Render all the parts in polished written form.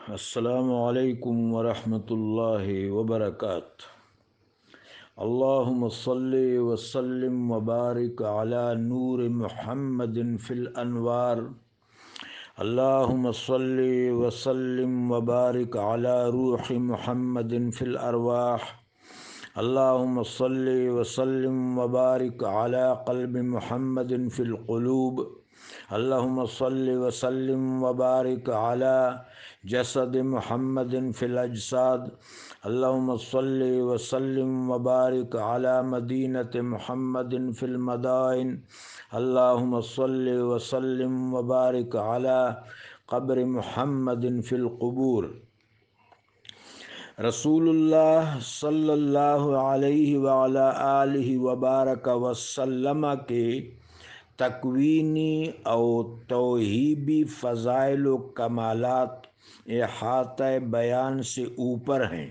السلام علیکم ورحمۃ اللہ وبرکاتہ۔ اللہم صلی وسلم وبارک علی نور محمد فی الانوار۔ اللہم صلی وسلم وبارک علی روح محمد فی الارواح۔ اللہم صلی وسلم وبارک علی قلب محمد فی القلوب۔ اللہم صلی وسلم وبارک علی جسد محمد فی الاجساد۔ اللہم صلی وسلم وبارک علی مدینۃ محمد فی المدائن۔ اللہم صلی وسلم وبارک علی قبر محمد فی القبور۔ رسول اللہ صلی اللہ علیہ وعلی آلہ وبارک وسلم کے تکوینی اور توہیبی فضائل و کمالات احاطہ بیان سے اوپر ہیں۔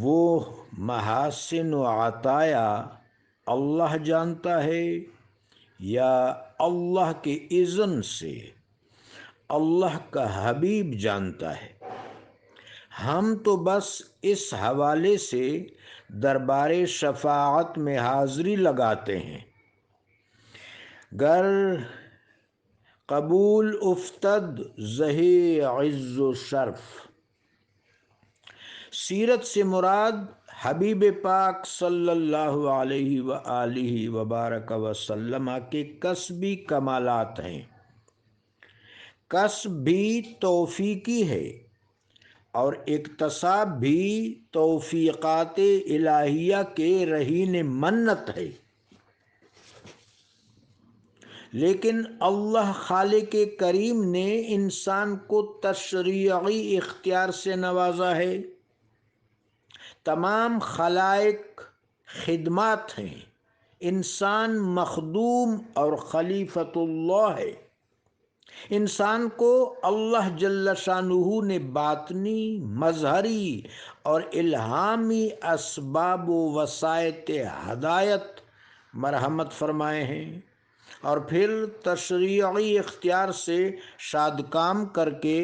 وہ محاسن و عطایا اللہ جانتا ہے یا اللہ کے اذن سے اللہ کا حبیب جانتا ہے۔ ہم تو بس اس حوالے سے دربار شفاعت میں حاضری لگاتے ہیں۔ گر قبول افتد زہی عز و شرف۔ سیرت سے مراد حبیب پاک صلی اللہ علیہ وآلہ وبارک وسلم کے کسبی کمالات ہیں۔ کسب بھی توفیقی ہے اور اکتساب بھی توفیقات الہیہ کے رہین منت ہے، لیکن اللہ خالق کریم نے انسان کو تشریعی اختیار سے نوازا ہے۔ تمام خلائق خدمات ہیں، انسان مخدوم اور خلیفۃ اللہ ہے۔ انسان کو اللہ جل شانہ نے باطنی، مظہری اور الہامی اسباب و وسائط ہدایت مرحمت فرمائے ہیں، اور پھر تشریعی اختیار سے شادکام کر کے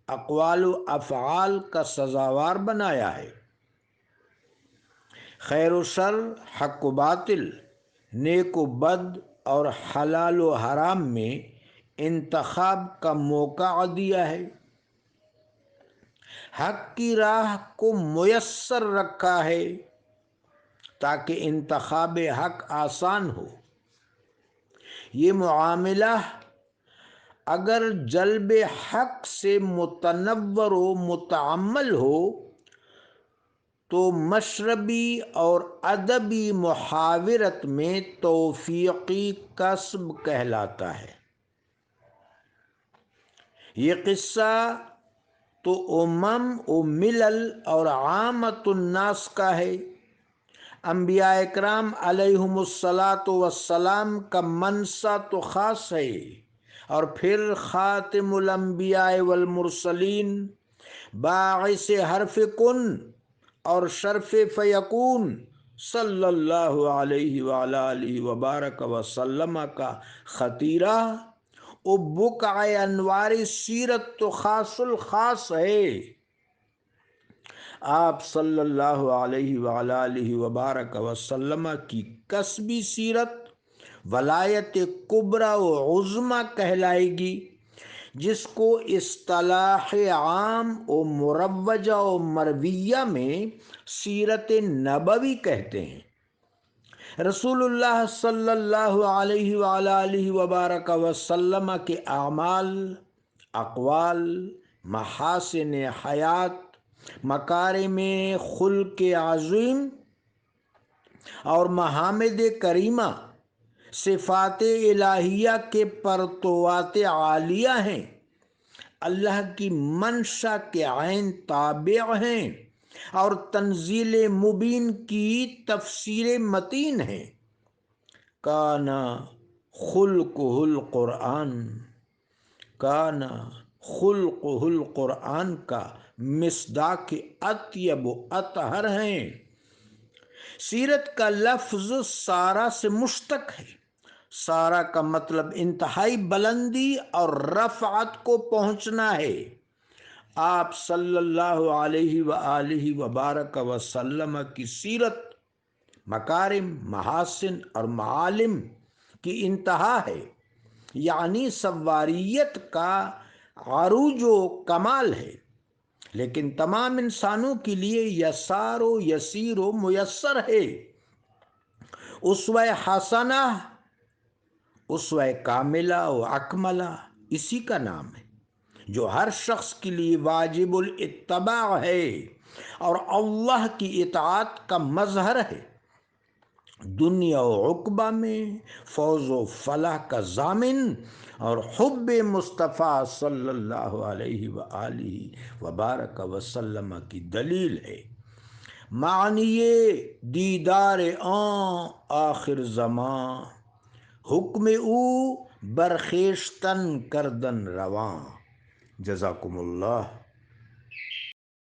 اقوال و افعال کا سزاوار بنایا ہے۔ خیر و شر، حق و باطل، نیک و بد اور حلال و حرام میں انتخاب کا موقع دیا ہے۔ حق کی راہ کو میسر رکھا ہے تاکہ انتخاب حق آسان ہو۔ یہ معاملہ اگر جلب حق سے متنور و متعمل ہو تو مشربی اور ادبی محاورت میں توفیقی کسب کہلاتا ہے۔ یہ قصہ تو امم و ملل اور عامت الناس کا ہے۔ انبیاء اکرام علیہم الصلاۃ والسلام کا منصب تو خاص ہے، اور پھر خاتم الانبیاء والمرسلین، باعث حرف کن اور شرف فیکون صلی اللہ علیہ وآلہ وبارک وسلم کا خطیرہ و بقع انوار سیرت تو خاص الخاص ہے۔ آپ صلی اللہ علیہ وآلہ وبارک وسلم کی کسبی سیرت ولایت کبریٰ و عظمیٰ کہلائے گی، جس کو اصطلاح عام و مروجہ و مرویہ میں سیرت نبوی کہتے ہیں۔ رسول اللہ صلی اللہ علیہ وآلہ وبارک وسلم کے اعمال، اقوال، محاسن حیات، مکارم خلق عظیم اور محامد کریمہ صفات الہیہ کے پرتوات عالیہ ہیں، اللہ کی منشا کے عین تابع ہیں اور تنزیل مبین کی تفسیر متین ہے۔ کانا خلقہ القرآن، کانا خلقہ القرآن کا مصداق اطیب و اطہر ہیں۔ سیرت کا لفظ سارہ سے مشتق ہے۔ سارہ کا مطلب انتہائی بلندی اور رفعت کو پہنچنا ہے، آپ صلی اللہ علیہ وآلہ وبارک وسلم کی سیرت مکارم، محاسن اور معالم کی انتہا ہے، یعنی سواریت کا عروج و کمال ہے، لیکن تمام انسانوں کے لیے یسار و یسیر و میسر ہے۔ اسوہ حسنہ، اسوہ کاملہ و اکملہ اسی کا نام ہے، جو ہر شخص کے لیے واجب الاتباع ہے اور اللہ کی اطاعت کا مظہر ہے، دنیا و عقبہ میں فوز و فلاح کا ضامن اور حب مصطفیٰ صلی اللہ علیہ وآلہ وبارک وسلم کی دلیل ہے۔ معنی دیدار آن آخر زمان، حکم او برخیشتن کردن رواں۔ جزاکم اللہ۔